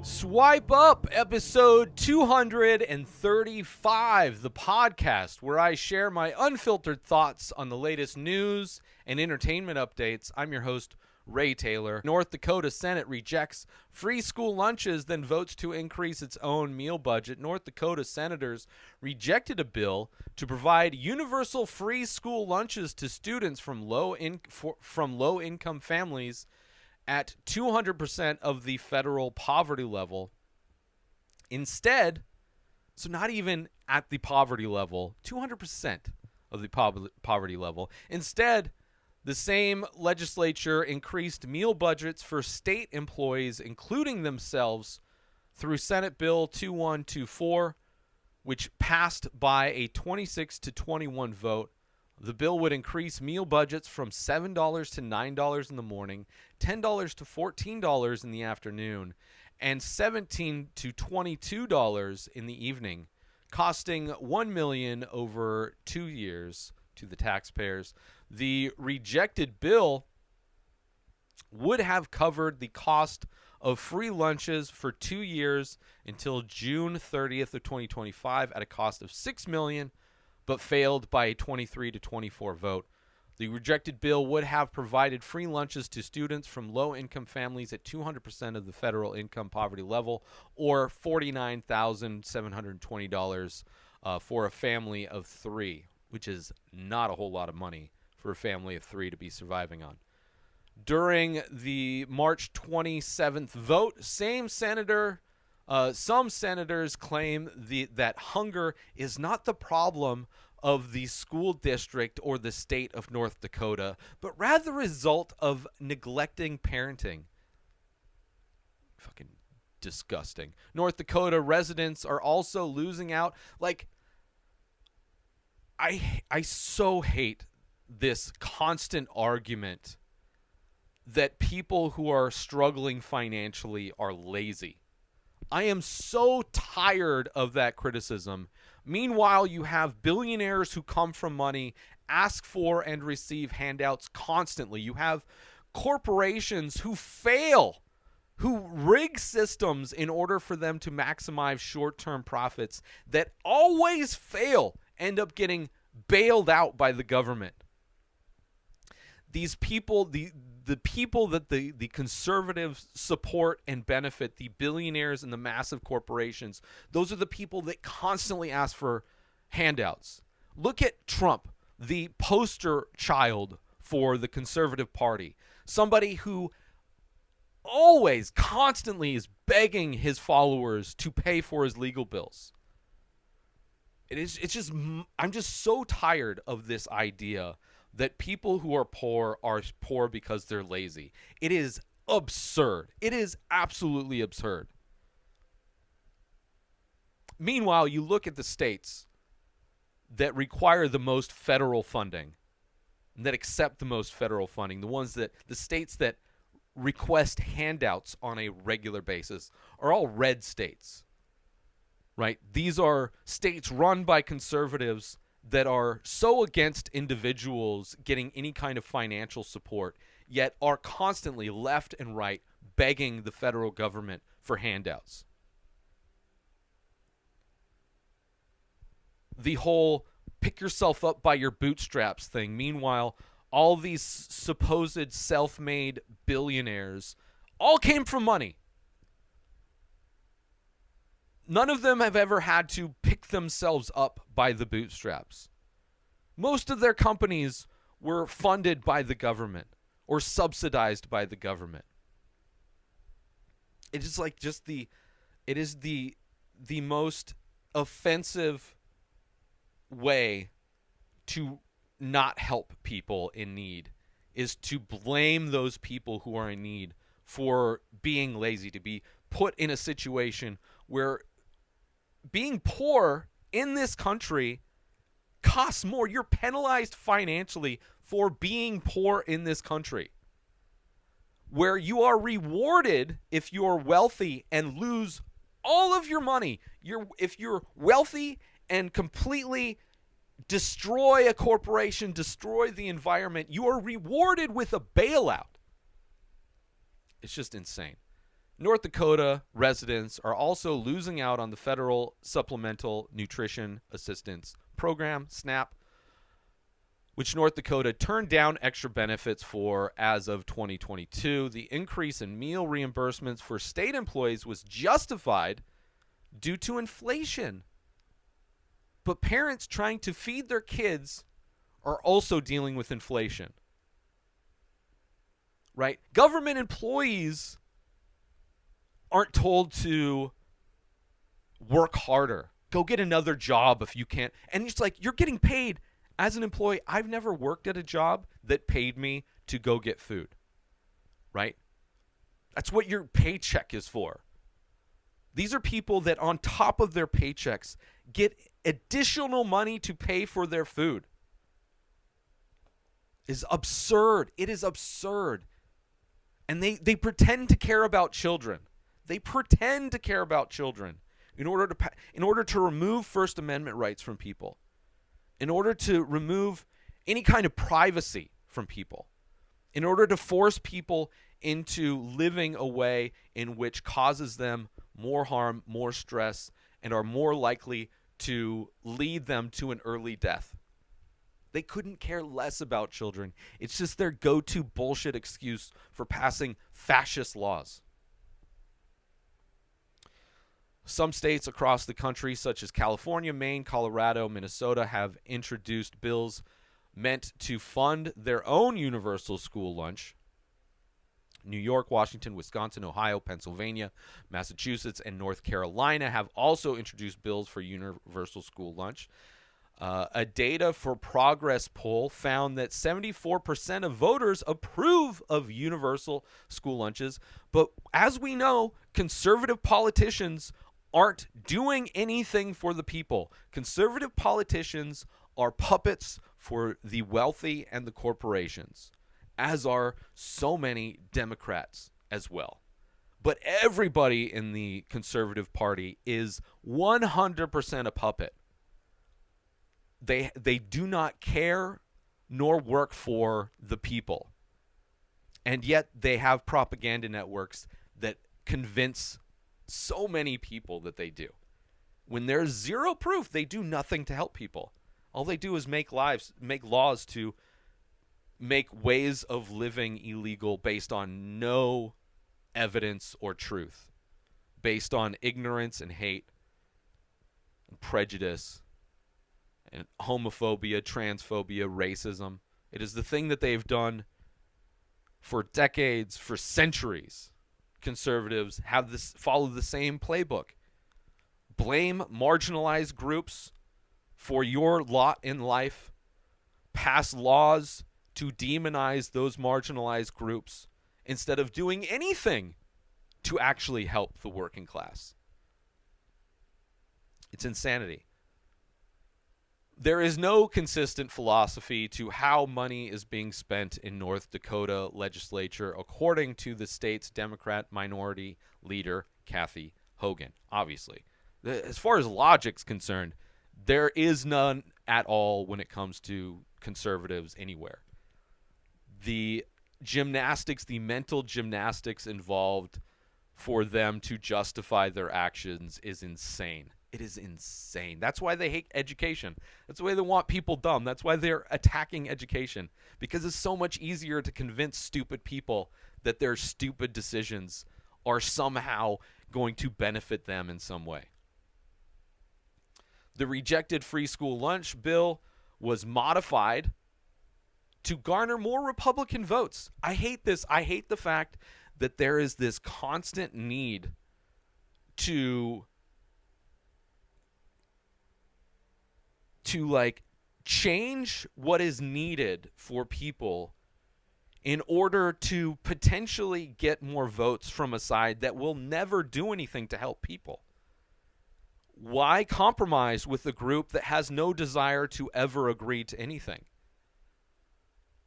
Swipe Up, episode 235, the podcast where I share my unfiltered thoughts on the latest news and entertainment updates. I'm your host, Ray Taylor. North Dakota Senate rejects free school lunches, then votes to increase its own meal budget. North Dakota senators rejected a bill to provide universal free school lunches to students from low-income families at 200% of the federal poverty level. Instead, so not even at the poverty level, 200% of the poverty level. Instead, the same legislature increased meal budgets for state employees, including themselves, through Senate Bill 2124, which passed by a 26-21 vote. The bill would increase meal budgets from $7 to $9 in the morning, $10 to $14 in the afternoon, and $17 to $22 in the evening, costing $1 million over 2 years to the taxpayers. The rejected bill would have covered the cost of free lunches for 2 years until June 30th of 2025 at a cost of $6 million. But failed by a 23 to 24 vote. The rejected bill would have provided free lunches to students from low-income families at 200% of the federal income poverty level, or $49,720 for a family of three, which is not a whole lot of money for a family of three to be surviving on. During the March 27th vote, some senators claim that hunger is not the problem of the school district or the state of North Dakota, but rather the result of neglecting parenting. Fucking disgusting. North Dakota residents are also losing out. Like, I so hate this constant argument that people who are struggling financially are lazy. I am so tired of that criticism. Meanwhile, you have billionaires who come from money, ask for and receive handouts constantly. You have corporations who fail, who rig systems in order for them to maximize short-term profits that always fail, end up getting bailed out by the government. These people, the people that the conservatives support and benefit, the billionaires and the massive corporations, those are the people that constantly ask for handouts. Look at Trump, the poster child for the conservative party. Somebody who always, constantly is begging his followers to pay for his legal bills. I'm just so tired of this idea that people who are poor because they're lazy. It is absurd. It is absolutely absurd. Meanwhile, you look at the states that require the most federal funding, that accept the most federal funding, the states that request handouts on a regular basis are all red states, right? These are states run by conservatives that are so against individuals getting any kind of financial support, yet are constantly left and right begging the federal government for handouts. The whole pick yourself up by your bootstraps thing. Meanwhile, all these supposed self-made billionaires all came from money. None of them have ever had to pick themselves up by the bootstraps. Most of their companies were funded by the government or subsidized by the government. It is like it is the most offensive way to not help people in need is to blame those people who are in need for being lazy, to be put in a situation where being poor in this country costs more. You're penalized financially for being poor in this country, where you are rewarded if you're wealthy and lose all of your money. If you're wealthy and completely destroy a corporation, destroy the environment, you are rewarded with a bailout. It's just insane. North Dakota residents are also losing out on the Federal Supplemental Nutrition Assistance Program, SNAP, which North Dakota turned down extra benefits for as of 2022. The increase in meal reimbursements for state employees was justified due to inflation. But parents trying to feed their kids are also dealing with inflation. Right? Government employees aren't told to work harder. Go get another job if you can't. And it's like, you're getting paid as an employee. I've never worked at a job that paid me to go get food. Right? That's what your paycheck is for. These are people that on top of their paychecks get additional money to pay for their food. It's absurd. It is absurd. And they pretend to care about children. They pretend to care about children in order to remove First Amendment rights from people, in order to remove any kind of privacy from people, in order to force people into living a way in which causes them more harm, more stress, and are more likely to lead them to an early death. They couldn't care less about children. It's just their go-to bullshit excuse for passing fascist laws. Some states across the country, such as California, Maine, Colorado, Minnesota, have introduced bills meant to fund their own universal school lunch. New York, Washington, Wisconsin, Ohio, Pennsylvania, Massachusetts, and North Carolina have also introduced bills for universal school lunch. A Data for Progress poll found that 74% of voters approve of universal school lunches. But as we know, conservative politicians aren't doing anything for the people. Conservative politicians are puppets for the wealthy and the corporations, as are so many Democrats as well. But everybody in the Conservative Party is 100% a puppet. They do not care nor work for the people. And yet they have propaganda networks that convince so many people that they do. When there's zero proof, they do nothing to help people. All they do is make laws to make ways of living illegal based on no evidence or truth, based on ignorance and hate and prejudice and homophobia, transphobia, racism. It is the thing that they've done for decades, for centuries. Conservatives have follow the same playbook. Blame marginalized groups for your lot in life. Pass laws to demonize those marginalized groups instead of doing anything to actually help the working class. It's insanity. There is no consistent philosophy to how money is being spent in North Dakota legislature, according to the state's Democrat minority leader, Kathy Hogan. Obviously, as far as logic's concerned, there is none at all when it comes to conservatives anywhere. The gymnastics, the mental gymnastics involved for them to justify their actions is insane. It is insane. That's why they hate education. That's why they want people dumb. That's why they're attacking education. Because it's so much easier to convince stupid people that their stupid decisions are somehow going to benefit them in some way. The rejected free school lunch bill was modified to garner more Republican votes. I hate this. I hate the fact that there is this constant need to like change what is needed for people in order to potentially get more votes from a side that will never do anything to help people. Why compromise with a group that has no desire to ever agree to anything?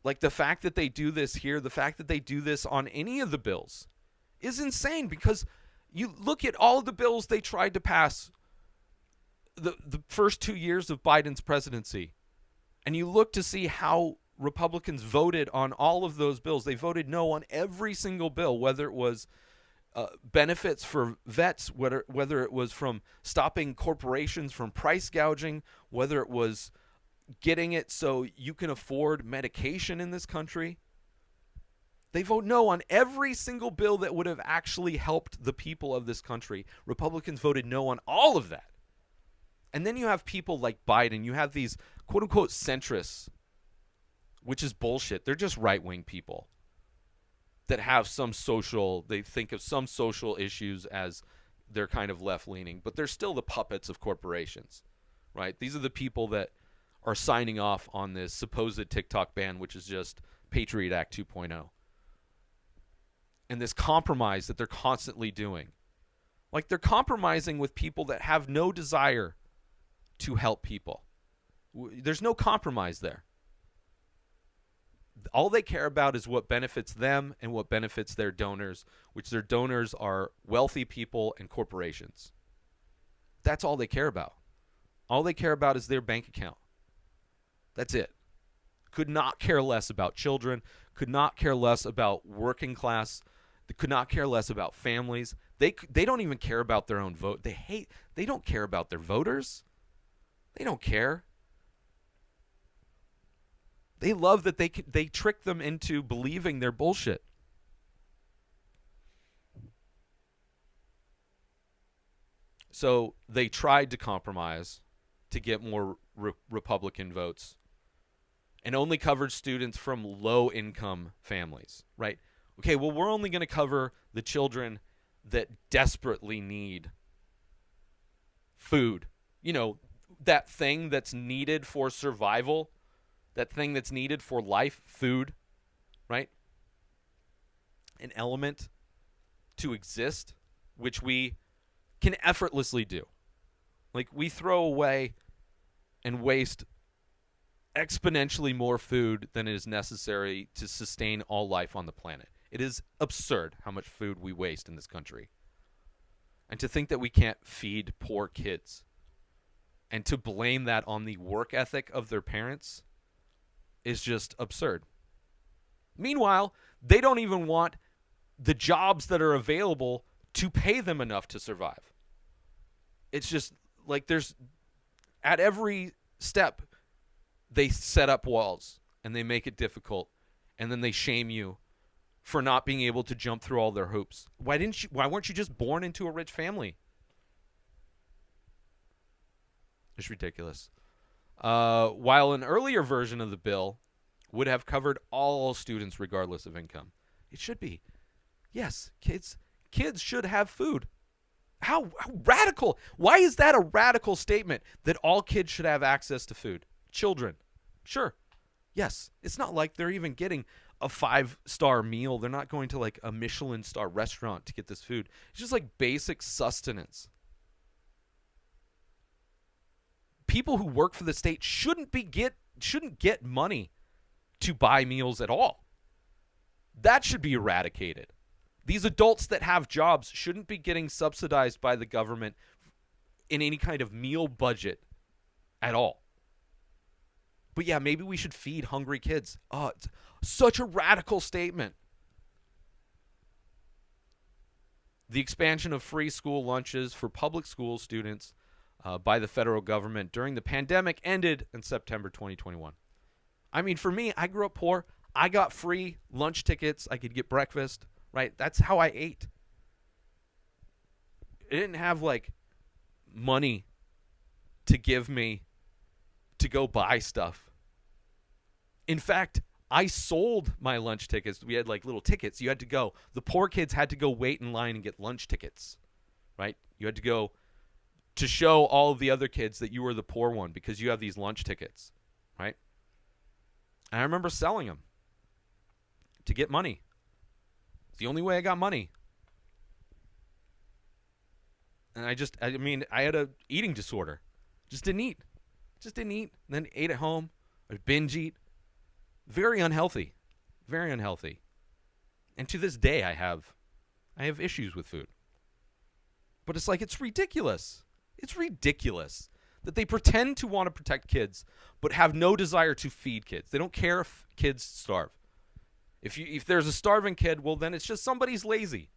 Like, the fact that they do this here, the fact that they do this on any of the bills is insane, because you look at all of the bills they tried to pass the first 2 years of Biden's presidency, and you look to see how Republicans voted on all of those bills. They voted no on every single bill, whether it was benefits for vets, whether it was from stopping corporations from price gouging, whether it was getting it so you can afford medication in this country. They vote no on every single bill that would have actually helped the people of this country. Republicans voted no on all of that. And then you have people like Biden. You have these quote-unquote centrists, which is bullshit. They're just right-wing people that have they think of some social issues as they're kind of left-leaning, but they're still the puppets of corporations, right? These are the people that are signing off on this supposed TikTok ban, which is just Patriot Act 2.0. And this compromise that they're constantly doing. Like, they're compromising with people that have no desire to help people. There's no compromise there. All they care about is what benefits them and what benefits their donors, which their donors are wealthy people and corporations. That's all they care about. All they care about is their bank account. That's it. Could not care less about children, could not care less about working class, could not care less about families. They don't even care about their own vote. They don't care about their voters. They don't care. They love that they trick them into believing their bullshit. So they tried to compromise to get more Republican votes and only covered students from low-income families, right? Okay, well, we're only going to cover the children that desperately need food. You know, that thing that's needed for survival, that thing that's needed for life, food, right? An element to exist, which we can effortlessly do. Like, we throw away and waste exponentially more food than is necessary to sustain all life on the planet. It is absurd how much food we waste in this country. And to think that we can't feed poor kids and to blame that on the work ethic of their parents is just absurd. Meanwhile, they don't even want the jobs that are available to pay them enough to survive. It's just like there's, at every step, they set up walls and they make it difficult, and then they shame you for not being able to jump through all their hoops. Why weren't you just born into a rich family? It's ridiculous. While an earlier version of the bill would have covered all students regardless of income, it should be. Yes, kids should have food. How radical? Why is that a radical statement that all kids should have access to food? Children. Sure. Yes. It's not like they're even getting a 5-star meal. They're not going to like a Michelin star restaurant to get this food. It's just like basic sustenance. People who work for the state shouldn't get money to buy meals at all. That should be eradicated. These adults that have jobs shouldn't be getting subsidized by the government in any kind of meal budget at all. But yeah, maybe we should feed hungry kids. Oh, it's such a radical statement. The expansion of free school lunches for public school students by the federal government during the pandemic ended in September 2021. I mean, for me, I grew up poor. I got free lunch tickets. I could get breakfast, right? That's how I ate. I didn't have like money to give me to go buy stuff. In fact, I sold my lunch tickets. We had like little tickets. You had to go. The poor kids had to go wait in line and get lunch tickets, right? You had to go to show all of the other kids that you were the poor one because you have these lunch tickets, right? And I remember selling them to get money. It's the only way I got money. And I had a eating disorder. Just didn't eat. And then ate at home. I'd binge eat. Very unhealthy. Very unhealthy. And to this day I have issues with food. But it's like, it's ridiculous. It's ridiculous that they pretend to want to protect kids but have no desire to feed kids. They don't care if kids starve. If there's a starving kid, well, then it's just somebody's lazy.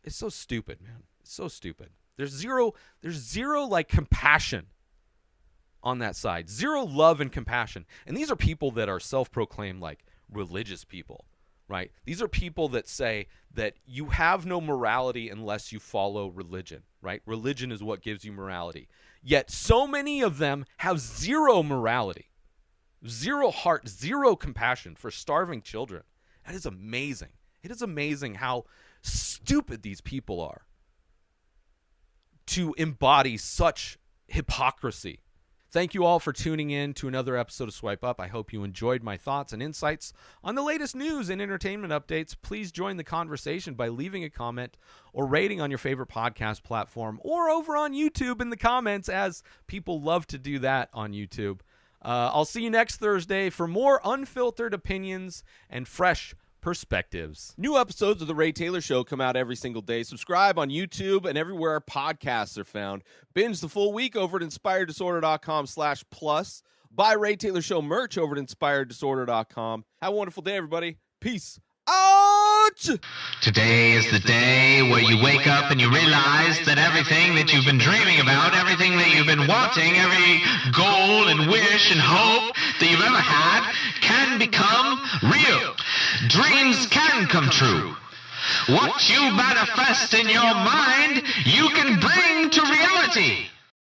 It's so stupid, man. It's so stupid. There's zero like compassion on that side. Zero love and compassion. And these are people that are self-proclaimed like religious people, right? These are people that say that you have no morality unless you follow religion, right? Religion is what gives you morality. Yet so many of them have zero morality, zero heart, zero compassion for starving children. That is amazing. It is amazing how stupid these people are to embody such hypocrisy. Thank you all for tuning in to another episode of Swipe Up. I hope you enjoyed my thoughts and insights on the latest news and entertainment updates. Please join the conversation by leaving a comment or rating on your favorite podcast platform or over on YouTube in the comments, as people love to do that on YouTube. I'll see you next Thursday for more unfiltered opinions and fresh perspectives. New episodes of The Ray Taylor Show come out every single day. Subscribe on YouTube and everywhere our podcasts are found. Binge the full week over at inspireddisorder.com/plus. Buy Ray Taylor Show merch over at inspireddisorder.com. Have a wonderful day, everybody. Peace out! Today is the day where you wake up and you realize that everything that you've been dreaming about, everything that you've been wanting, every goal and wish and hope that you've ever had can become real. Dreams can come true. What you manifest in your mind, you can bring to reality.